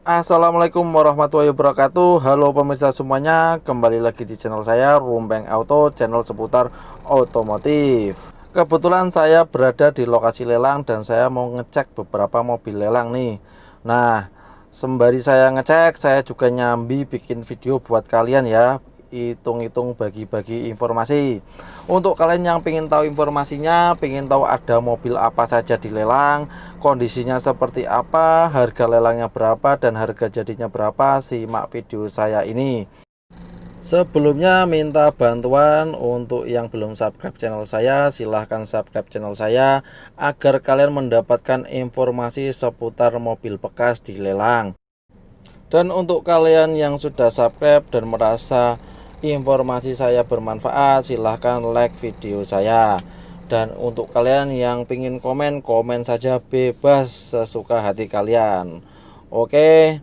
Assalamualaikum warahmatullahi wabarakatuh. Halo pemirsa semuanya, kembali lagi di channel saya Rumbeng Auto, channel seputar otomotif. Kebetulan saya berada di lokasi lelang dan saya mau ngecek beberapa mobil lelang nih. Nah, sembari saya ngecek, saya juga nyambi bikin video buat kalian ya, hitung-hitung bagi-bagi informasi. Untuk kalian yang pengen tahu informasinya, pengen tahu ada mobil apa saja di lelang, kondisinya seperti apa, harga lelangnya berapa, dan harga jadinya berapa, simak video saya ini. Sebelumnya minta bantuan untuk yang belum subscribe channel saya, silahkan subscribe channel saya agar kalian mendapatkan informasi seputar mobil bekas di lelang. Dan untuk kalian yang sudah subscribe dan merasa informasi saya bermanfaat, silahkan like video saya. Dan untuk kalian yang ingin komen, komen saja bebas sesuka hati kalian. Oke.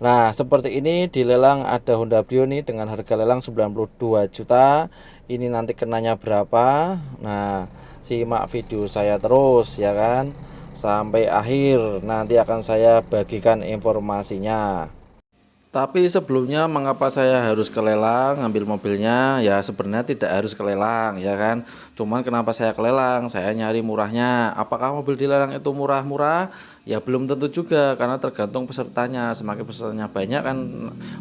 Nah, seperti ini di lelang ada Honda Brio nih dengan harga lelang 92 juta. Ini nanti kenanya berapa? Nah, simak video saya terus ya kan. Sampai akhir nanti akan saya bagikan informasinya. Tapi sebelumnya mengapa saya harus ke lelang ngambil mobilnya? Ya sebenarnya tidak harus ke lelang ya kan. Cuman kenapa saya ke lelang? Saya nyari murahnya. Apakah mobil di lelang itu murah-murah? Ya belum tentu juga, karena tergantung pesertanya. Semakin pesertanya banyak kan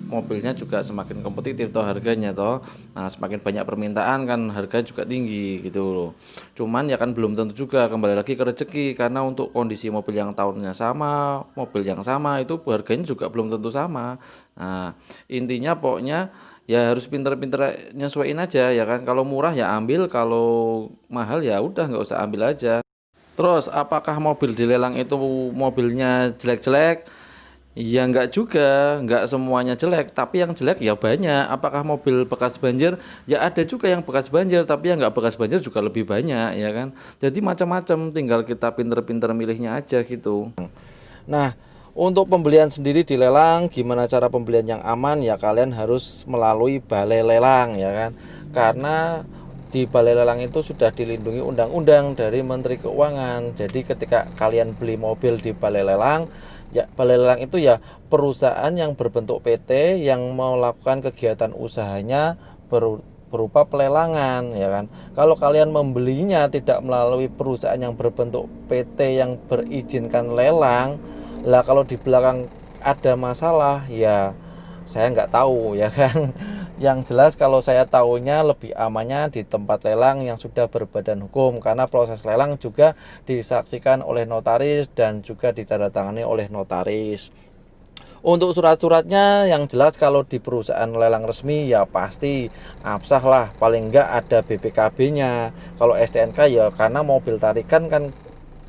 mobilnya juga semakin kompetitif toh harganya toh. Nah, semakin banyak permintaan kan harga juga tinggi gitu loh. Cuman ya kan belum tentu juga, kembali lagi ke rezeki, karena untuk kondisi mobil yang tahunnya sama, mobil yang sama itu harganya juga belum tentu sama. Nah, intinya pokoknya ya harus pinter-pinter nyesuaiin aja ya kan. Kalau murah ya ambil, kalau mahal ya udah nggak usah ambil aja. Terus apakah mobil di lelang itu mobilnya jelek-jelek? Ya enggak juga, enggak semuanya jelek, tapi yang jelek ya banyak. Apakah mobil bekas banjir? Ya ada juga yang bekas banjir, tapi yang enggak bekas banjir juga lebih banyak ya kan. Jadi macam-macam, tinggal kita pinter-pinter milihnya aja gitu. Nah, untuk pembelian sendiri di lelang, gimana cara pembelian yang aman? Ya kalian harus melalui balai lelang ya kan. Karena di balai lelang itu sudah dilindungi undang-undang dari Menteri Keuangan. Jadi ketika kalian beli mobil di balai lelang, ya balai lelang itu ya perusahaan yang berbentuk PT yang melakukan kegiatan usahanya berupa pelelangan ya kan. Kalau kalian membelinya tidak melalui perusahaan yang berbentuk PT yang berizinkan lelang, lah kalau di belakang ada masalah ya saya nggak tahu ya kan. Yang jelas kalau saya tahunya lebih amannya di tempat lelang yang sudah berbadan hukum, karena proses lelang juga disaksikan oleh notaris dan juga ditandatangani oleh notaris. Untuk surat-suratnya yang jelas kalau di perusahaan lelang resmi ya pasti absah lah, paling enggak ada BPKB-nya. Kalau STNK ya karena mobil tarikan kan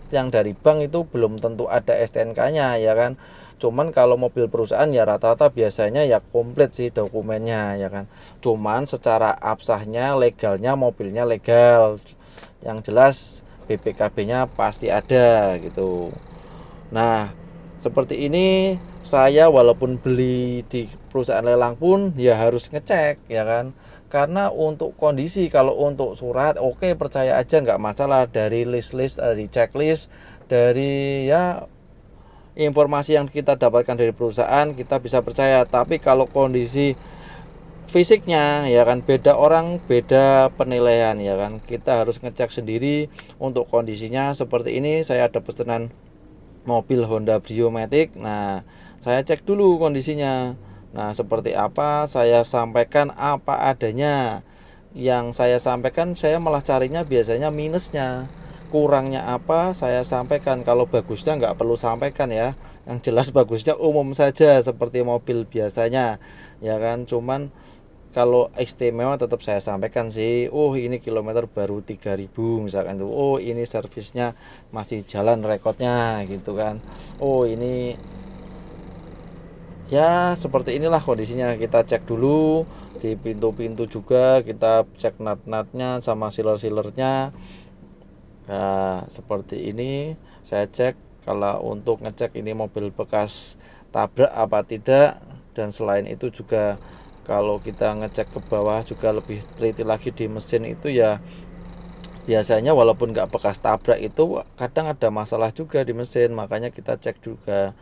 yang dari bank itu belum tentu ada STNK-nya ya kan. Cuman kalau mobil perusahaan ya rata-rata biasanya ya komplit sih dokumennya ya kan. Cuman secara absahnya, legalnya mobilnya legal. Yang jelas BPKB-nya pasti ada gitu. Nah, seperti ini saya walaupun beli di perusahaan lelang pun ya harus ngecek ya kan. Karena untuk kondisi, kalau untuk surat oke, percaya aja nggak masalah, dari list-list, dari checklist, dari ya informasi yang kita dapatkan dari perusahaan kita bisa percaya. Tapi kalau kondisi fisiknya ya kan beda orang, beda penilaian ya kan. Kita harus ngecek sendiri. Untuk kondisinya seperti ini, saya ada pesanan mobil Honda Brio Matic. Nah, saya cek dulu kondisinya. Nah, seperti apa saya sampaikan apa adanya. Yang saya sampaikan, saya malah carinya biasanya minusnya. Kurangnya apa saya sampaikan. Kalau bagusnya nggak perlu sampaikan ya. Yang jelas bagusnya umum saja seperti mobil biasanya. Ya kan, cuman kalau istimewa tetap saya sampaikan sih. Oh, ini kilometer baru 3000 misalkan tuh. Oh, ini servisnya masih jalan rekodnya gitu kan. Oh, ini ya seperti inilah kondisinya. Kita cek dulu di pintu-pintu juga, kita cek nut-nutnya sama sealer-sealernya. Nah, seperti ini saya cek. Kalau untuk ngecek ini mobil bekas tabrak apa tidak, dan selain itu juga kalau kita ngecek ke bawah juga lebih teliti lagi di mesin itu ya. Biasanya walaupun nggak bekas tabrak itu kadang ada masalah juga di mesin, makanya kita cek juga.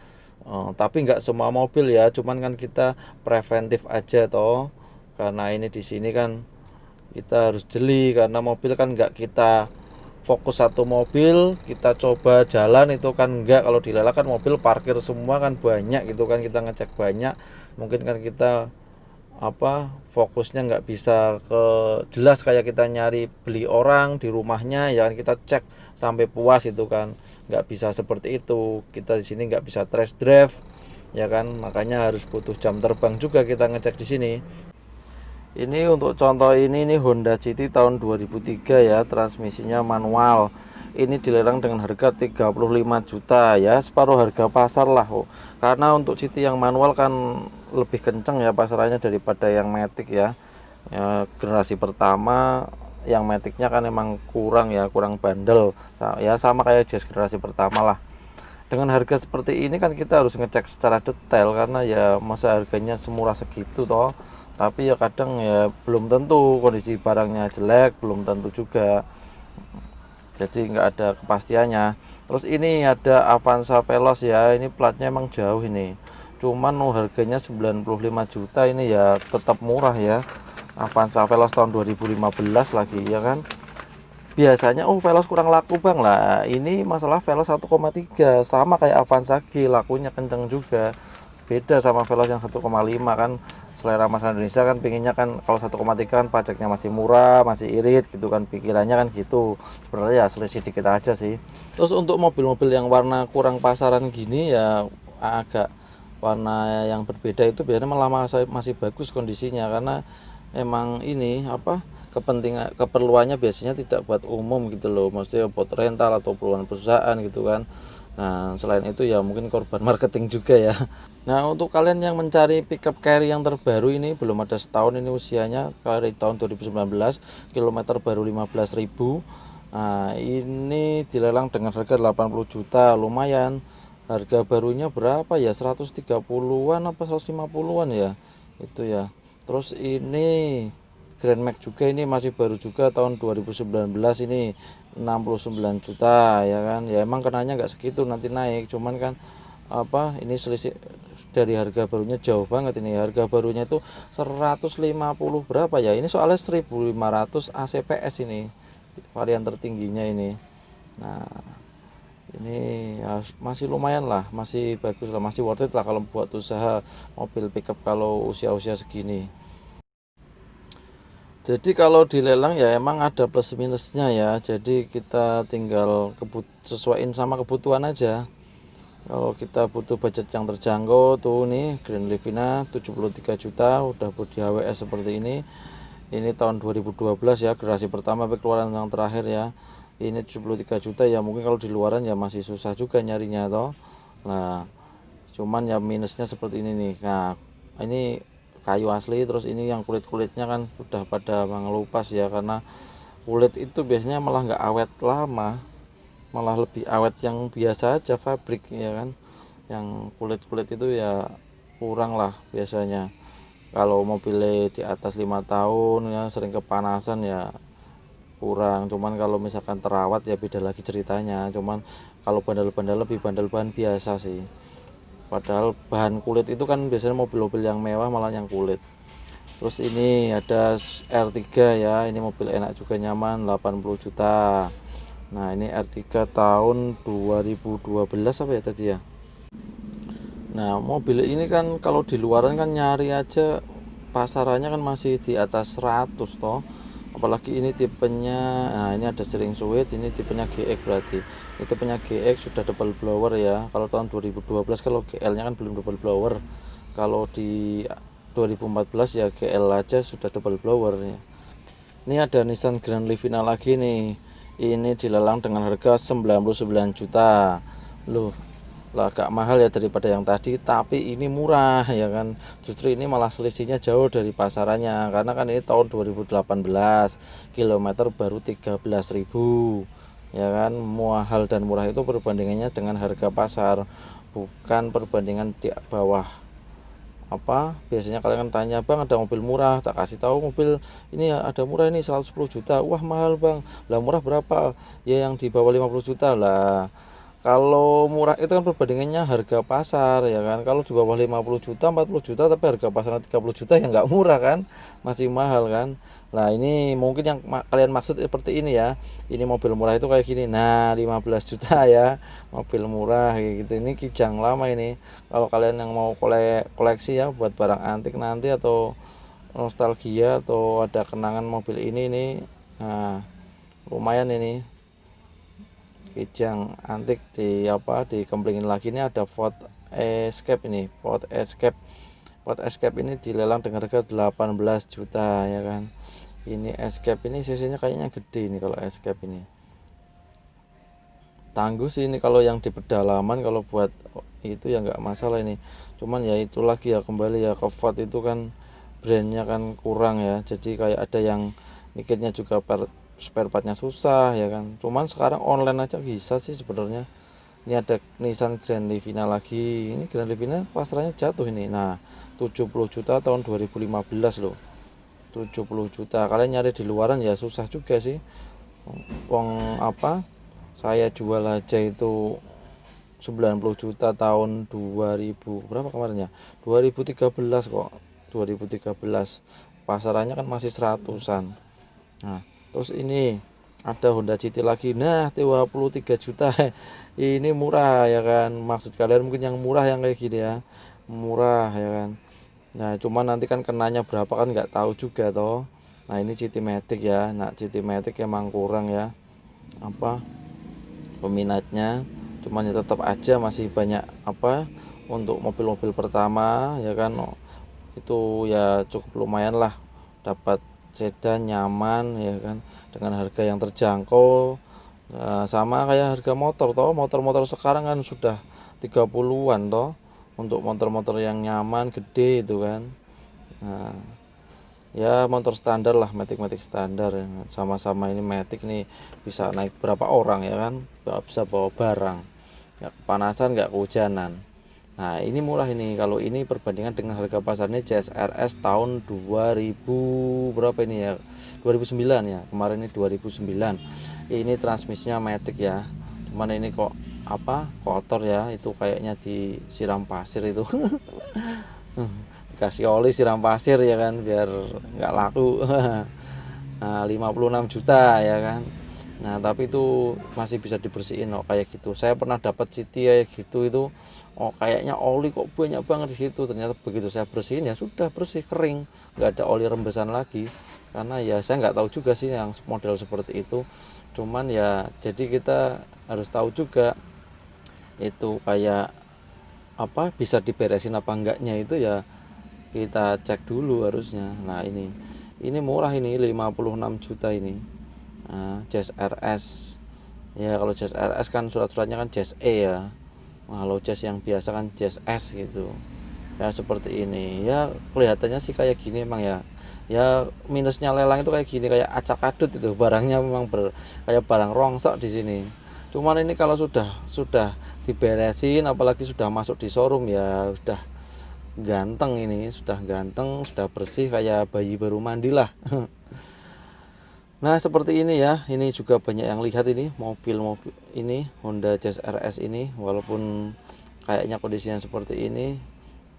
Tapi nggak semua mobil ya, cuman kan kita preventif aja toh, karena ini di sini kan kita harus jeli, karena mobil kan nggak kita fokus satu mobil kita coba jalan itu kan enggak. Kalau dilelang kan mobil parkir semua kan banyak gitu kan, kita ngecek banyak, mungkin kan kita fokusnya nggak bisa ke jelas kayak kita nyari beli orang di rumahnya ya kan, kita cek sampai puas itu kan, nggak bisa seperti itu. Kita di sini nggak bisa test drive ya kan, makanya harus butuh jam terbang juga kita ngecek di sini. Ini untuk contoh ini Honda City tahun 2003 ya, transmisinya manual. Ini dilelang dengan harga 35 juta ya, separuh harga pasar lah. Karena untuk City yang manual kan lebih kenceng ya pasarannya daripada yang Matic ya. Generasi pertama yang Maticnya kan emang kurang ya, kurang bandel. Ya sama kayak Jazz generasi pertama lah. Dengan harga seperti ini kan kita harus ngecek secara detail, karena ya masa harganya semurah segitu toh. Tapi ya kadang ya belum tentu kondisi barangnya jelek, belum tentu juga, jadi nggak ada kepastiannya. Terus ini ada Avanza Veloz ya, ini platnya emang jauh ini, cuman harganya 95 juta, ini ya tetap murah ya. Avanza Veloz tahun 2015 lagi ya kan. Biasanya Veloz kurang laku bang lah, ini masalah Veloz 1,3 sama kayak Avanza G, lakunya kenceng juga. Beda sama Veloz yang 1,5 kan, selera masyarakat Indonesia kan pinginnya kan kalau 1,3 kan pajaknya masih murah, masih irit gitu kan, pikirannya kan gitu. Sebenarnya ya selisih dikit aja sih. Terus untuk mobil-mobil yang warna kurang pasaran gini ya, agak warna yang berbeda itu biasanya malah masih bagus kondisinya, karena emang ini kepentingan keperluannya biasanya tidak buat umum gitu loh, maksudnya buat rental atau keperluan perusahaan gitu kan. Nah selain itu ya mungkin korban marketing juga ya. Nah untuk kalian yang mencari pickup carry yang terbaru, ini belum ada setahun ini usianya, carry tahun 2019, kilometer baru 15.000. Nah ini dilelang dengan harga 80 juta, lumayan. Harga barunya berapa ya, 130-an apa 150-an ya itu ya. Terus ini Grand Max juga, ini masih baru juga tahun 2019, ini 69 juta ya kan. Ya emang kenanya nggak segitu, nanti naik, cuman kan ini selisih dari harga barunya jauh banget. Ini harga barunya itu 150 berapa ya, ini soalnya 1500 ACPS, ini varian tertingginya ini. Nah ini ya masih lumayan lah, masih bagus lah, masih worth it lah kalau buat usaha mobil pickup kalau usia-usia segini. Jadi kalau dilelang ya emang ada plus minusnya ya, jadi kita tinggal sesuaiin sama kebutuhan aja. Kalau kita butuh budget yang terjangkau tuh nih Grand Livina 73 juta udah di HWS seperti ini tahun 2012 ya, generasi pertama keluaran yang terakhir ya. Ini 73 juta ya, mungkin kalau di luaran ya masih susah juga nyarinya toh. Nah cuman ya minusnya seperti ini nih. Nah ini kayu asli, terus ini yang kulit-kulitnya kan sudah pada mengelupas ya, karena kulit itu biasanya malah nggak awet lama, malah lebih awet yang biasa aja fabrik ya kan. Yang kulit-kulit itu ya kurang lah biasanya. Kalau mobilnya di atas 5 tahun ya sering kepanasan ya kurang, cuman kalau misalkan terawat ya beda lagi ceritanya. Cuman kalau bandel-bandel lebih bandel bahan biasa sih, padahal bahan kulit itu kan biasanya mobil-mobil yang mewah malah yang kulit. Terus ini ada R3 ya, ini mobil enak juga, nyaman, 80 juta. Nah ini R3 tahun 2012 apa ya tadi ya. Nah mobil ini kan kalau di luaran kan nyari aja pasarannya kan masih di atas 100 toh, apalagi ini tipenya. Nah ini ada steering switch, ini tipenya GX, berarti ini tipenya GX sudah double blower ya. Kalau tahun 2012 kalau GL nya kan belum double blower, kalau di 2014 ya GL aja sudah double blower ya. Ini ada Nissan Grand Livina lagi nih, ini dilelang dengan harga 99 juta loh, lah agak mahal ya daripada yang tadi, tapi ini murah ya kan. Justru ini malah selisihnya jauh dari pasarannya, karena kan ini tahun 2018, kilometer baru 13.000 ya kan. Mahal dan murah itu perbandingannya dengan harga pasar, bukan perbandingan di bawah. Biasanya kalian kan tanya, bang ada mobil murah, tak kasih tahu mobil ini ada murah ini 110 juta, wah mahal bang. Lah murah berapa ya, yang di bawah 50 juta lah. Kalau murah itu kan perbandingannya harga pasar ya kan. Kalau di bawah 50 juta, 40 juta tapi harga pasarnya 30 juta ya nggak murah kan, masih mahal kan. Nah ini mungkin yang kalian maksud seperti ini ya. Ini mobil murah itu kayak gini. Nah 15 juta ya, mobil murah kayak gitu. Ini Kijang lama ini. Kalau kalian yang mau koleksi ya buat barang antik nanti atau nostalgia atau ada kenangan mobil ini nih. Nah lumayan ini Kijang antik dikemplingin lagi. Ini ada Ford Escape ini, Ford Escape ini dilelang dengan harga 18 juta ya kan. Ini Escape ini cc-nya kayaknya gede ini. Kalau Escape ini tangguh sih ini, kalau yang di pedalaman, kalau buat itu ya nggak masalah ini. Cuman ya itu lagi ya, kembali ya ke Ford itu kan brandnya kan kurang ya, jadi kayak ada yang mikirnya juga spare partnya susah ya kan. Cuman sekarang online aja bisa sih sebenarnya. Ini ada Nissan Grand Livina lagi. Ini Grand Livina pasarnya jatuh ini. Nah 70 juta tahun 2015 loh, 70 juta. Kalian nyari di luaran ya susah juga sih. Wong saya jual aja itu 90 juta tahun 2000 berapa kemarin ya, 2013 kok, 2013 pasarannya kan masih 100-an. Nah terus ini ada Honda City lagi. Nah 23 juta ini murah ya kan. Maksud kalian mungkin yang murah yang kayak gini ya, murah ya kan. Nah cuman nanti kan kenanya berapa kan nggak tahu juga toh. Nah ini City Matic ya. Nah City Matic emang kurang ya peminatnya. Cuman ya tetap aja masih banyak untuk mobil-mobil pertama ya kan. Itu ya cukup lumayan lah, dapat sedan nyaman ya kan, dengan harga yang terjangkau. Nah, sama kayak harga motor toh, motor-motor sekarang kan sudah 30-an toh, untuk motor-motor yang nyaman gede itu kan. Nah ya motor standar lah, Matic standar ya. Sama-sama ini Matic nih bisa naik berapa orang ya kan, bisa bawa barang, nggak kepanasan nggak kehujanan. Nah ini murah ini. Kalau ini perbandingan dengan harga pasarnya CSRS tahun 2000 berapa ini ya, 2009 ya, kemarin ini 2009. Ini transmisinya Matic ya, cuman ini kok kotor ya, itu kayaknya disiram pasir itu. Dikasih oli siram pasir ya kan, biar nggak laku. Nah 56 juta ya kan. Nah tapi itu masih bisa dibersihin kayak gitu. Saya pernah dapat City kayak gitu, itu kayaknya oli kok banyak banget di situ. Ternyata begitu saya bersihin ya sudah bersih, kering, nggak ada oli rembesan lagi. Karena ya saya nggak tahu juga sih yang model seperti itu. Cuman ya jadi kita harus tahu juga itu kayak bisa diberesin apa enggaknya, itu ya kita cek dulu harusnya. Nah ini murah ini 56 juta ini. Nah, Jazz RS ya. Kalau Jazz RS kan surat-suratnya kan Jazz E ya. Nah, kalau Jazz yang biasa kan Jazz S gitu ya. Seperti ini ya, kelihatannya sih kayak gini emang ya. Ya minusnya lelang itu kayak gini, kayak acak adut itu barangnya, memang kayak barang rongsok di sini. Cuman ini kalau sudah diberesin, apalagi sudah masuk di showroom ya sudah ganteng. Ini sudah ganteng, sudah bersih, kayak bayi baru mandi lah. Nah seperti ini ya. Ini juga banyak yang lihat ini mobil-mobil ini Honda Jazz RS ini, walaupun kayaknya kondisinya seperti ini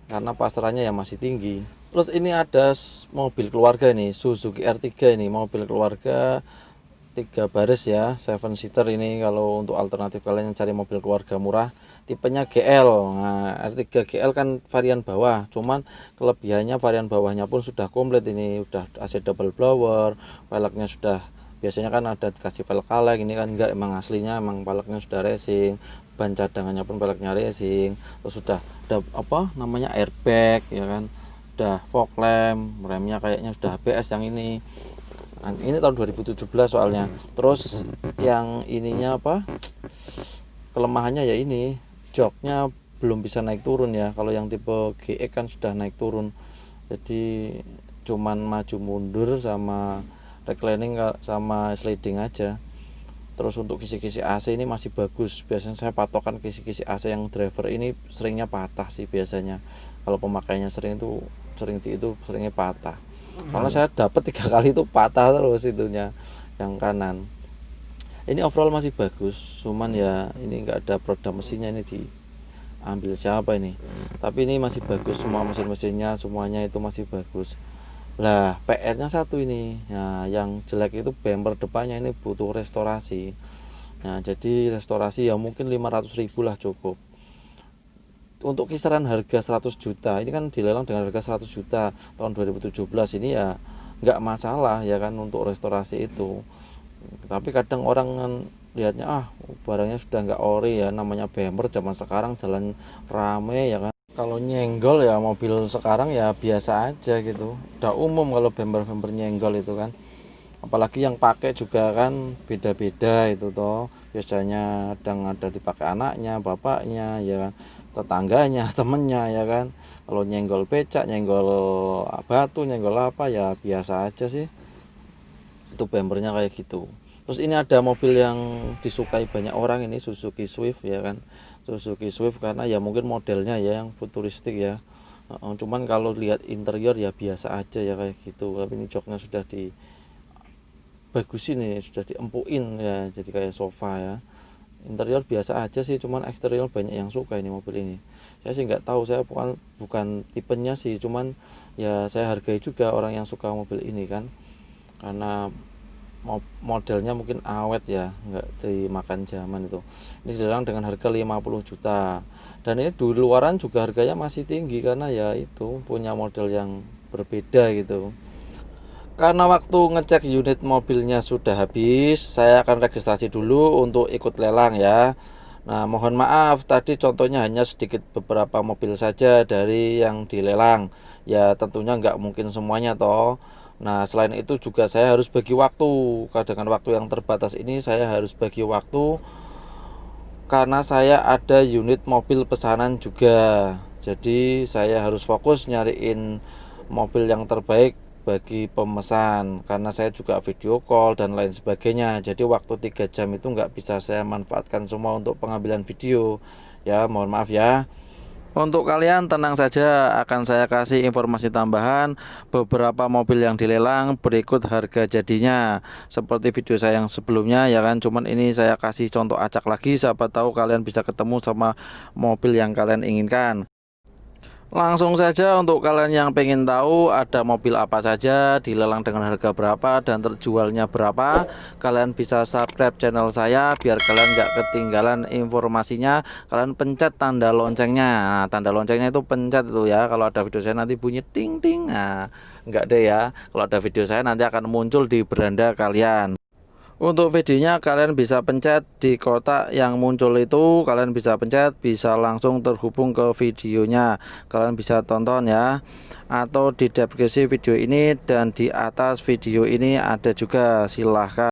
karena pasarannya ya masih tinggi. Terus ini ada mobil keluarga ini, Suzuki R3 ini, mobil keluarga 3 baris ya, 7 seater ini. Kalau untuk alternatif kalian yang cari mobil keluarga murah, tipenya GL. Nah R3 GL kan varian bawah, cuman kelebihannya varian bawahnya pun sudah komplit ini, udah AC double blower, velgnya sudah, biasanya kan ada dikasih velg kaleng, ini kan enggak, emang aslinya emang velgnya sudah racing, ban cadangannya pun velgnya racing. Terus sudah ada namanya airbag ya kan, udah fog lamp, remnya kayaknya sudah ABS yang ini. Nah, ini tahun 2017 soalnya. Terus yang ininya kelemahannya ya ini joknya belum bisa naik turun ya. Kalau yang tipe GX kan sudah naik turun, jadi cuman maju mundur sama reclining sama sliding aja. Terus untuk kisi-kisi AC ini masih bagus. Biasanya saya patokan kisi-kisi AC yang driver ini seringnya patah sih biasanya. Kalau pemakainya seringnya patah. Karena saya dapat 3 kali itu patah terus itunya yang kanan. Ini overall masih bagus, cuman ya ini nggak ada peredam mesinnya, ini diambil siapa ini. Tapi ini masih bagus, semua mesin-mesinnya semuanya itu masih bagus. Lah PR-nya satu ini, nah yang jelek itu bumper depannya, ini butuh restorasi. Nah jadi restorasi ya mungkin 500.000 lah cukup. Untuk kisaran harga 100 juta, ini kan dilelang dengan harga 100 juta tahun 2017, ini ya nggak masalah ya kan untuk restorasi itu. Tapi kadang orang kan lihatnya barangnya sudah nggak ori ya, namanya bumper zaman sekarang jalan rame ya kan. Kalau nyenggol ya mobil sekarang ya biasa aja gitu, udah umum kalau bumper nyenggol itu kan. Apalagi yang pakai juga kan beda-beda itu toh, biasanya ada dipakai anaknya, bapaknya ya kan, tetangganya, temennya ya kan. Kalau nyenggol becak, nyenggol batu, nyenggol apa ya biasa aja sih, itu bumpernya kayak gitu. Terus ini ada mobil yang disukai banyak orang, ini Suzuki Swift ya kan, Suzuki Swift karena ya mungkin modelnya ya yang futuristik ya. Cuman kalau lihat interior ya biasa aja ya kayak gitu. Tapi ini joknya sudah dibagusin, ini sudah diempuin ya, jadi kayak sofa ya. Interior biasa aja sih, cuman eksterior banyak yang suka ini mobil ini. Saya sih nggak tahu, saya bukan tipenya sih, cuman ya saya hargai juga orang yang suka mobil ini kan, karena modelnya mungkin awet ya, nggak dimakan zaman itu. Ini sedang dengan harga 50 juta, dan ini di luaran juga harganya masih tinggi karena ya itu punya model yang berbeda gitu. Karena waktu ngecek unit mobilnya sudah habis, saya akan registrasi dulu untuk ikut lelang ya. Nah, mohon maaf tadi contohnya hanya sedikit beberapa mobil saja dari yang dilelang. Ya tentunya nggak mungkin semuanya toh. Nah, selain itu juga saya harus bagi waktu. Dengan waktu yang terbatas ini saya harus bagi waktu karena saya ada unit mobil pesanan juga. Jadi saya harus fokus nyariin mobil yang terbaik bagi pemesan, karena saya juga video call dan lain sebagainya. Jadi waktu 3 jam itu nggak bisa saya manfaatkan semua untuk pengambilan video ya, mohon maaf ya. Untuk kalian tenang saja, akan saya kasih informasi tambahan beberapa mobil yang dilelang berikut harga jadinya seperti video saya yang sebelumnya ya kan. Cuman ini saya kasih contoh acak lagi, siapa tahu kalian bisa ketemu sama mobil yang kalian inginkan. Langsung saja untuk kalian yang pengen tahu ada mobil apa saja, dilelang dengan harga berapa dan terjualnya berapa, kalian bisa subscribe channel saya biar kalian nggak ketinggalan informasinya. Kalian pencet tanda loncengnya, nah, tanda loncengnya itu pencet itu ya, kalau ada video saya nanti bunyi ting ting. Nah nggak deh ya, kalau ada video saya nanti akan muncul di beranda kalian. Untuk videonya kalian bisa pencet di kotak yang muncul itu, kalian bisa pencet, bisa langsung terhubung ke videonya, kalian bisa tonton ya. Atau di deskripsi video ini dan di atas video ini ada juga, silahkan.